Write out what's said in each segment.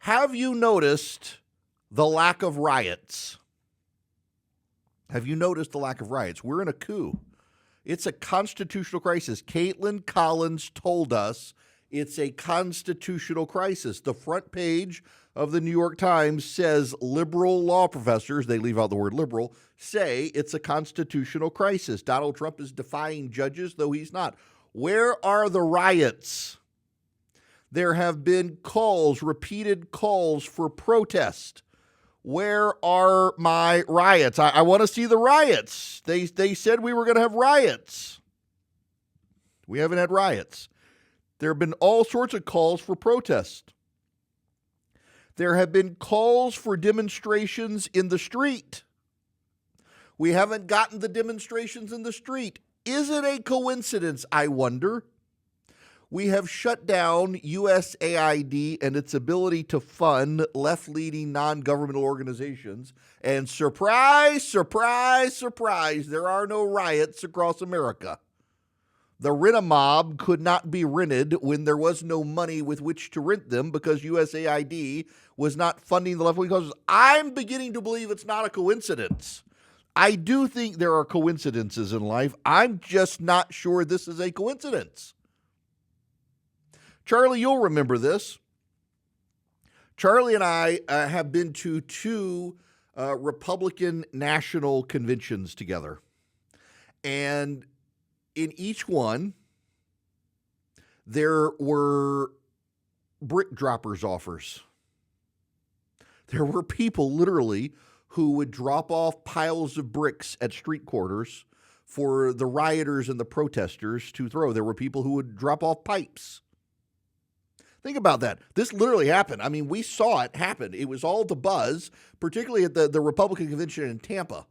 Have you noticed the lack of riots? Have you noticed the lack of riots? We're in a coup. It's a constitutional crisis. Caitlin Collins told us it's a constitutional crisis. The front page of the New York Times says liberal law professors, they leave out the word liberal, say it's a constitutional crisis. Donald Trump is defying judges, though he's not. Where are the riots? There have been calls, repeated calls for protest. Where are my riots? I want to see the riots. They said we were going to have riots. We haven't had riots. There have been all sorts of calls for protest. There have been calls for demonstrations in the street. We haven't gotten the demonstrations in the street. Is it a coincidence, I wonder? We have shut down USAID and its ability to fund left-leaning non-governmental organizations. And surprise, surprise, surprise, there are no riots across America. The rent-a-mob could not be rented when there was no money with which to rent them because USAID was not funding the left-wing causes. I'm beginning to believe it's not a coincidence. I do think there are coincidences in life. I'm just not sure this is a coincidence. Charlie, you'll remember this. Charlie and I have been to two Republican national conventions together. And in each one, there were brick droppers offers. There were people literally who would drop off piles of bricks at street corners for the rioters and the protesters to throw. There were people who would drop off pipes. Think about that. This literally happened. I mean, we saw it happen. It was all the buzz, particularly at the Republican convention in Tampa.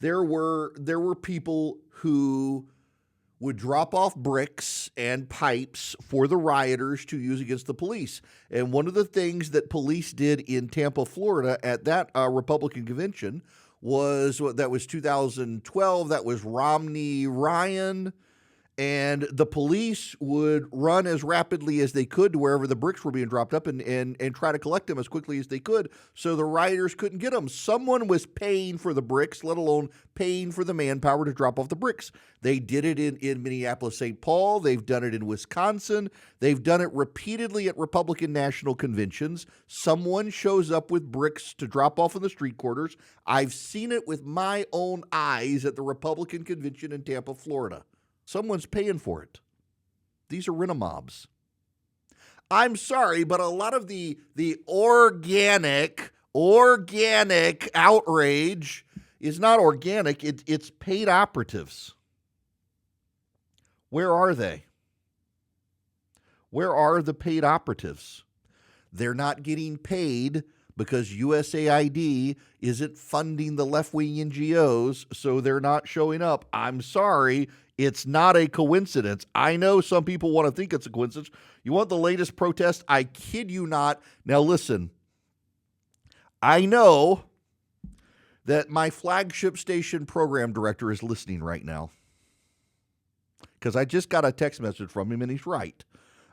There were people who would drop off bricks and pipes for the rioters to use against the police. And one of the things that police did in Tampa, Florida at that Republican convention was, that was 2012, that was Romney Ryan. And the police would run as rapidly as they could to wherever the bricks were being dropped up and try to collect them as quickly as they could so the rioters couldn't get them. Someone was paying for the bricks, let alone paying for the manpower to drop off the bricks. They did it in Minneapolis, St. Paul. They've done it in Wisconsin. They've done it repeatedly at Republican national conventions. Someone shows up with bricks to drop off in the street corners. I've seen it with my own eyes at the Republican convention in Tampa, Florida. Someone's paying for it. These are rent-a-mobs. I'm sorry, but a lot of the organic outrage is not organic. It's paid operatives. Where are they? Where are the paid operatives? They're not getting paid because USAID isn't funding the left-wing NGOs, so they're not showing up. I'm sorry. It's not a coincidence. I know some people want to think it's a coincidence. You want the latest protest? I kid you not. Now listen, I know that my flagship station program director is listening right now because I just got a text message from him, and he's right.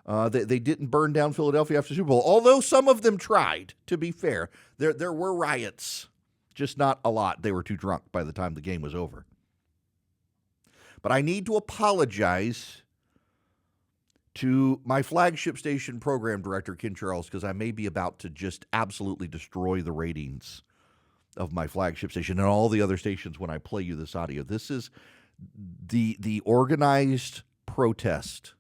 They didn't burn down Philadelphia after the Super Bowl, although some of them tried, to be fair. There were riots, just not a lot. They were too drunk by the time the game was over. But I need to apologize to my flagship station program director, Ken Charles, because I may be about to just absolutely destroy the ratings of my flagship station and all the other stations when I play you this audio. This is the organized protest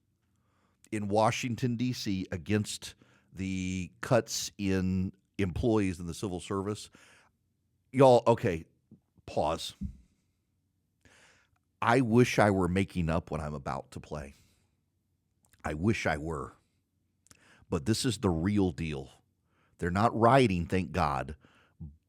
in Washington, D.C. against the cuts in employees in the civil service. Y'all, okay, pause. I wish I were making up what I'm about to play. I wish I were. But this is the real deal. They're not rioting, thank God.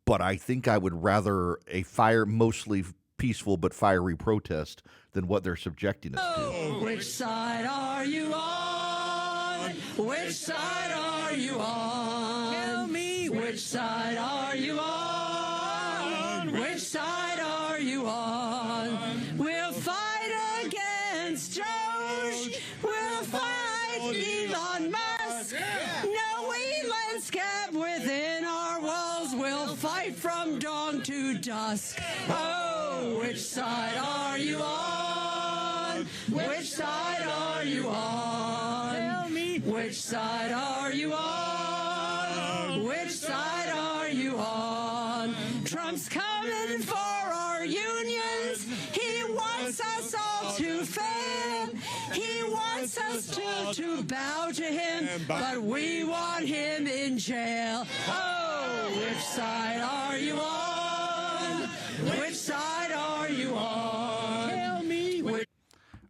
But I think I would rather a mostly peaceful but fiery protest than what they're subjecting us to. Which side are you on? Which side are you on? Tell me, which side are you on? Which side are you on? We'll fight against George. We'll fight Elon Musk. No, we right from dawn to dusk. Oh, which side are you on? Which side are you on? Tell me. Which side are you on? Which side are you on? Trump's coming for our unions. He wants us all to fail. He wants us to bow to him, but we want him in jail. Oh, which side are you on? Which side are you on? Tell me.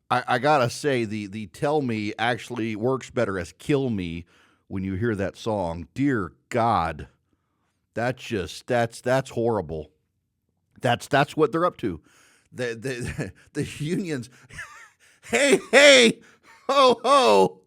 I gotta say, the tell me actually works better as kill me when you hear that song. Dear God, that's horrible. That's what they're up to. The unions. Hey, ho, ho.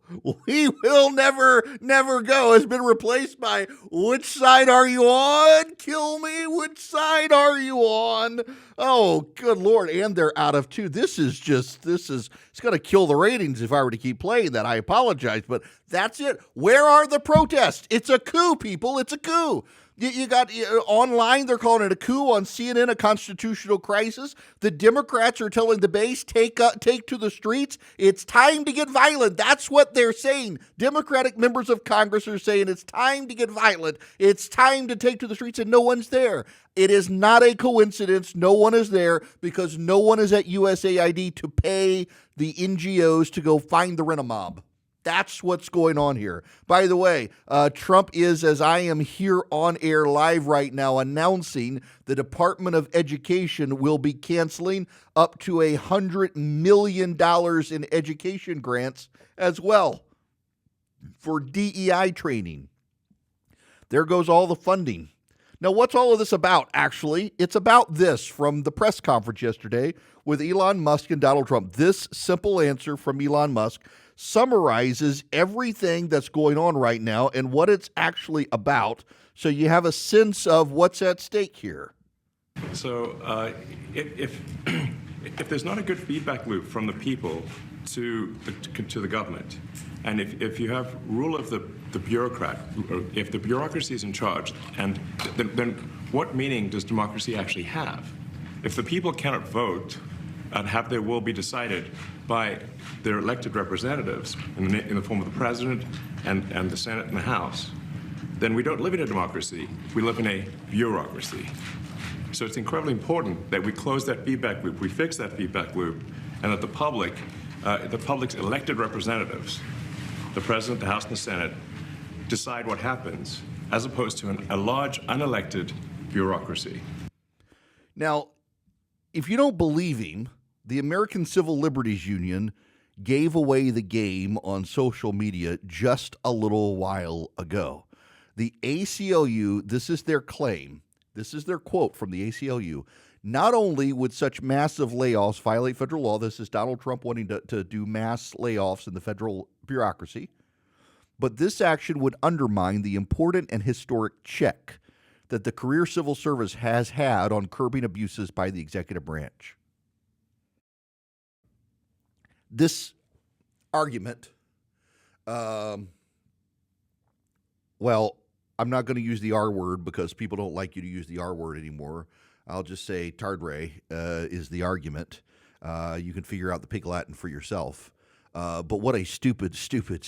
We will never go has been replaced by which side are you on? Kill me. Which side are you on? Oh, good Lord. And they're out of tune. This is it's going to kill the ratings if I were to keep playing that. I apologize, but that's it. Where are the protests? It's a coup, people. It's a coup. You got online, they're calling it a coup. On CNN, a constitutional crisis. The Democrats are telling the base, take to the streets. It's time to get violent. That's what they're saying. Democratic members of Congress are saying it's time to get violent. It's time to take to the streets, and no one's there. It is not a coincidence. No one is there because no one is at USAID to pay the NGOs to go find the rent-a-mob. That's what's going on here. By the way, Trump is, as I am here on air live right now, announcing the Department of Education will be canceling up to $100 million in education grants as well for DEI training. There goes all the funding. Now, what's all of this about, actually? It's about this from the press conference yesterday with Elon Musk and Donald Trump. This simple answer from Elon Musk summarizes everything that's going on right now and what it's actually about, so you have a sense of what's at stake here. So if there's not a good feedback loop from the people to the government, and if you have rule of the bureaucrat, or if the bureaucracy is in charge, and then what meaning does democracy actually have? If the people cannot vote and have their will be decided by their elected representatives in the form of the president and the Senate and the House, then we don't live in a democracy. We live in a bureaucracy. So it's incredibly important that we close that feedback loop, we fix that feedback loop, and that the public's elected representatives, the president, the House, and the Senate, decide what happens, as opposed to a large, unelected bureaucracy. Now, if you don't believe him, the American Civil Liberties Union gave away the game on social media just a little while ago. The ACLU, this is their claim, this is their quote from the ACLU, not only would such massive layoffs violate federal law, this is Donald Trump wanting to do mass layoffs in the federal bureaucracy, but this action would undermine the important and historic check that the career civil service has had on curbing abuses by the executive branch. This argument, well, I'm not going to use the R word because people don't like you to use the R word anymore. I'll just say tardre is the argument. You can figure out the Pig Latin for yourself. But what a stupid tardre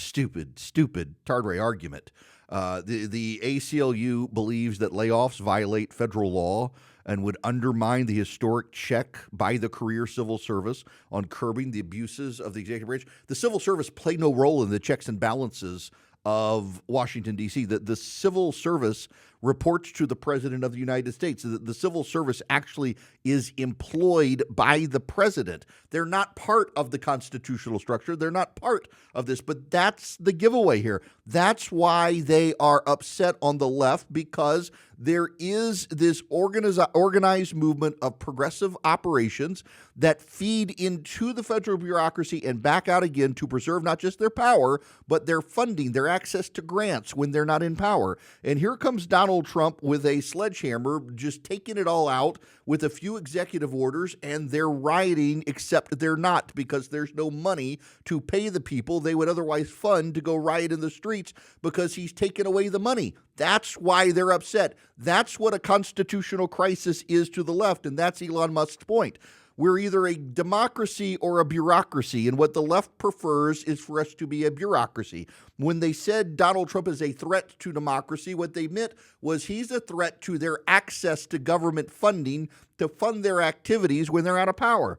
argument. The ACLU believes that layoffs violate federal law and would undermine the historic check by the career civil service on curbing the abuses of the executive branch. The civil service played no role in the checks and balances of Washington, D.C. The civil service reports to the President of the United States. The civil service actually is employed by the president. They're not part of the constitutional structure. They're not part of this, but that's the giveaway here. That's why they are upset on the left, because there is this organized movement of progressive operations that feed into the federal bureaucracy and back out again to preserve not just their power, but their funding, their access to grants when they're not in power. And here comes Donald Trump with a sledgehammer, just taking it all out with a few executive orders, and they're rioting, except they're not, because there's no money to pay the people they would otherwise fund to go riot in the streets, because he's taken away the money. That's why they're upset. That's what a constitutional crisis is to the left, and that's Elon Musk's point. We're either a democracy or a bureaucracy, and what the left prefers is for us to be a bureaucracy. When they said Donald Trump is a threat to democracy, what they meant was he's a threat to their access to government funding to fund their activities when they're out of power.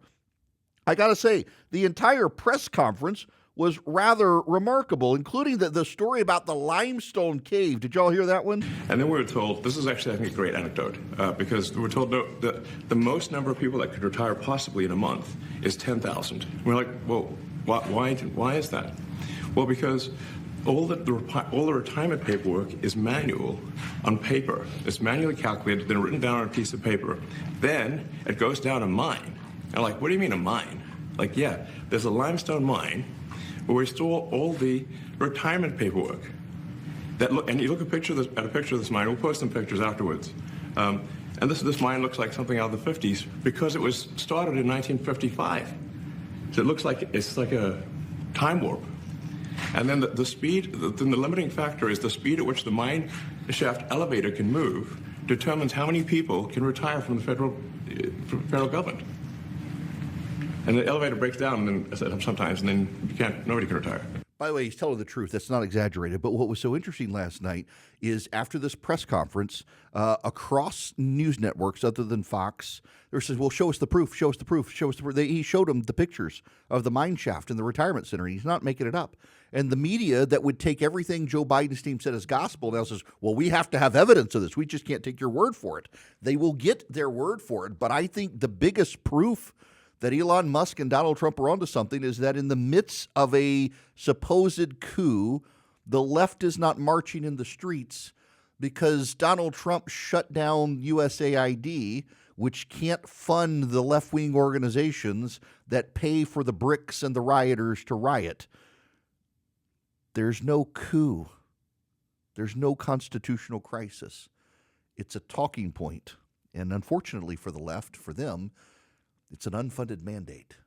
I got to say, the entire press conference was rather remarkable, including the story about the limestone cave. Did y'all hear that one? And then we were told, this is actually, I think, a great anecdote, because we were told that the most number of people that could retire possibly in a month is 10,000. We're like, well, why is that? Well, because all the retirement paperwork is manual on paper. It's manually calculated, then written down on a piece of paper. Then it goes down a mine. And like, what do you mean a mine? Like, yeah, there's a limestone mine where we store all the retirement paperwork. And you look at a picture of this mine. We'll post some pictures afterwards. And this mine looks like something out of the 50s because it was started in 1955. So it looks like it's like a time warp. And then the speed, the limiting factor is the speed at which the mine shaft elevator can move determines how many people can retire from the federal government. And the elevator breaks down sometimes, and then nobody can retire. By the way, he's telling the truth. That's not exaggerated. But what was so interesting last night is after this press conference, across news networks other than Fox, they says, well, show us the proof, show us the proof, show us the proof. He showed them the pictures of the mine shaft in the retirement center. He's not making it up. And the media that would take everything Joe Biden's team said as gospel now says, well, we have to have evidence of this. We just can't take your word for it. They will get their word for it. But I think the biggest proof that Elon Musk and Donald Trump are onto something is that in the midst of a supposed coup, the left is not marching in the streets because Donald Trump shut down USAID, which can't fund the left-wing organizations that pay for the bricks and the rioters to riot. There's no coup. There's no constitutional crisis. It's a talking point. And unfortunately for the left, for them, it's an unfunded mandate.